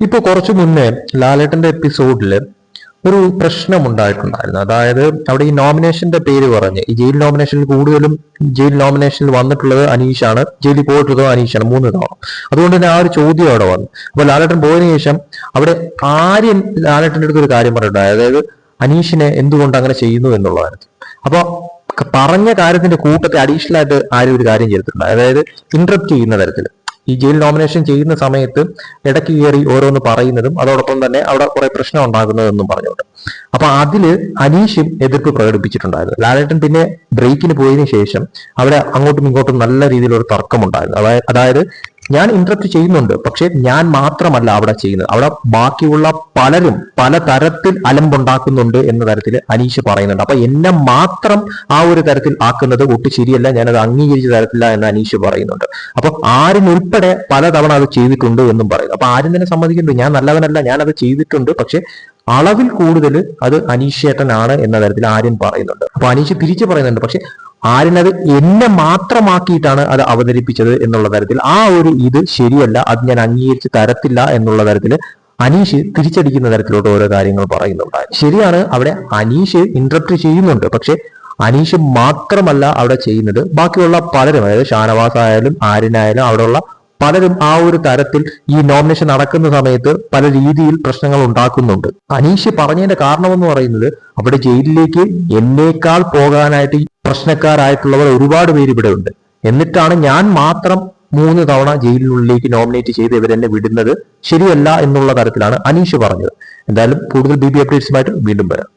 ഇപ്പൊ കുറച്ചു മുന്നേ ലാലേട്ടന്റെ എപ്പിസോഡില് ഒരു പ്രശ്നം ഉണ്ടായിട്ടുണ്ടായിരുന്നു. അതായത് അവിടെ ഈ നോമിനേഷന്റെ പേര് പറഞ്ഞ് ഈ ജയിൽ നോമിനേഷനിൽ കൂടുതലും ജയിൽ നോമിനേഷനിൽ വന്നിട്ടുള്ളത് അനീഷാണ്, ജയിലിൽ പോയിട്ടുള്ളത് അനീഷാണ് 3 തവണ. അതുകൊണ്ട് തന്നെ ആ ഒരു ചോദ്യം അവിടെ വന്നു. അപ്പൊ ലാലേട്ടൻ പോയതിനു ശേഷം അവിടെ ആര്യൻ ലാലേട്ടന്റെ അടുത്ത് ഒരു കാര്യം പറഞ്ഞിട്ടുണ്ടായി, അതായത് അനീഷിനെ എന്തുകൊണ്ട് അങ്ങനെ ചെയ്യുന്നു എന്നുള്ളതായിരുന്നു. അപ്പൊ പറഞ്ഞ കാര്യത്തിന്റെ കൂട്ടത്തെ അഡീഷണൽ ആയിട്ട് ആരും ഒരു കാര്യം ചെയ്തിട്ടുണ്ട്, അതായത് ഇന്ററപ്റ്റ് ചെയ്യുന്ന തരത്തിൽ ഈ ജയിൽ നോമിനേഷൻ ചെയ്യുന്ന സമയത്ത് ഇടയ്ക്ക് കയറി ഓരോന്ന് പറയുന്നതും അതോടൊപ്പം തന്നെ അവിടെ കുറെ പ്രശ്നം ഉണ്ടാകുന്നതെന്നും പറഞ്ഞുകൊണ്ട്. അപ്പൊ അതില് അനീഷും എതിർപ്പ് പ്രകടിപ്പിച്ചിട്ടുണ്ടായിരുന്നു. ലാലേട്ടൻ പിന്നെ ബ്രേക്കിന് പോയതിനു ശേഷം അവിടെ അങ്ങോട്ടും ഇങ്ങോട്ടും നല്ല രീതിയിലൊരു തർക്കമുണ്ടായിരുന്നു. അതായത് ഞാൻ ഇന്ററപ്റ്റ് ചെയ്യുന്നുണ്ട്, പക്ഷെ ഞാൻ മാത്രമല്ല അവിടെ ചെയ്യുന്നത്, അവിടെ ബാക്കിയുള്ള പലരും പല തരത്തിൽ അലമ്പുണ്ടാക്കുന്നുണ്ട് എന്ന തരത്തിൽ അനീഷ് പറയുന്നുണ്ട്. അപ്പൊ എന്നെ മാത്രം ആ ഒരു തരത്തിൽ ആക്കുന്നത് ഒട്ടും ശരിയല്ല, ഞാനത് അംഗീകരിച്ച തരത്തില്ല എന്ന് അനീഷ് പറയുന്നുണ്ട്. അപ്പൊ ആര്യൻ ഉൾപ്പെടെ പലതവണ അത് ചെയ്തിട്ടുണ്ട് എന്നും പറയുന്നു. അപ്പൊ ആര്യൻ തന്നെ സമ്മതിക്കുന്നുണ്ട്, ഞാൻ നല്ലവനല്ല, ഞാൻ അത് ചെയ്തിട്ടുണ്ട്, പക്ഷെ അളവിൽ കൂടുതൽ അത് അനീഷേട്ടനാണ് എന്ന തരത്തിൽ ആര്യൻ പറയുന്നുണ്ട്. അപ്പൊ അനീഷ് തിരിച്ചു പറയുന്നുണ്ട്, പക്ഷെ ആര്യൻ അത് എന്നെ മാത്രമാക്കിയിട്ടാണ് അത് അവതരിപ്പിച്ചത് എന്നുള്ള തരത്തിൽ ആ ഒരു ഇത് ശരിയല്ല, അത് ഞാൻ അംഗീകരിച്ച് തരത്തില്ല എന്നുള്ള തരത്തിൽ അനീഷ് തിരിച്ചടിക്കുന്ന തരത്തിലോട്ട് ഓരോ കാര്യങ്ങൾ പറയുന്നുണ്ടായി. ശരിയാണ്, അവിടെ അനീഷ് ഇന്ററപ്റ്റ് ചെയ്യുന്നുണ്ട്, പക്ഷെ അനീഷ് മാത്രമല്ല അവിടെ ചെയ്യുന്നത്, ബാക്കിയുള്ള പലരും, അതായത് ഷാനവാസ് ആയാലും ആര്യനായാലും അവിടെയുള്ള പലരും ആ ഒരു തരത്തിൽ ഈ നോമിനേഷൻ നടക്കുന്ന സമയത്ത് പല രീതിയിൽ പ്രശ്നങ്ങൾ ഉണ്ടാക്കുന്നുണ്ട്. അനീഷ് പറഞ്ഞതിന്റെ കാരണമെന്ന് പറയുന്നത് അവിടെ ജയിലിലേക്ക് എന്നേക്കാൾ പോകാനായിട്ട് പ്രശ്നക്കാരായിട്ടുള്ളവർ ഒരുപാട് പേര് ഇവിടെ ഉണ്ട്, എന്നിട്ടാണ് ഞാൻ മാത്രം 3 തവണ ജയിലിനുള്ളിലേക്ക് നോമിനേറ്റ് ചെയ്ത് ഇവരെന്നെ വിടുന്നത് ശരിയല്ല എന്നുള്ള തരത്തിലാണ് അനീഷ് പറഞ്ഞത്. എന്തായാലും കൂടുതൽ BB അപ്ഡേറ്റ്സുമായിട്ട് വീണ്ടും വരാം.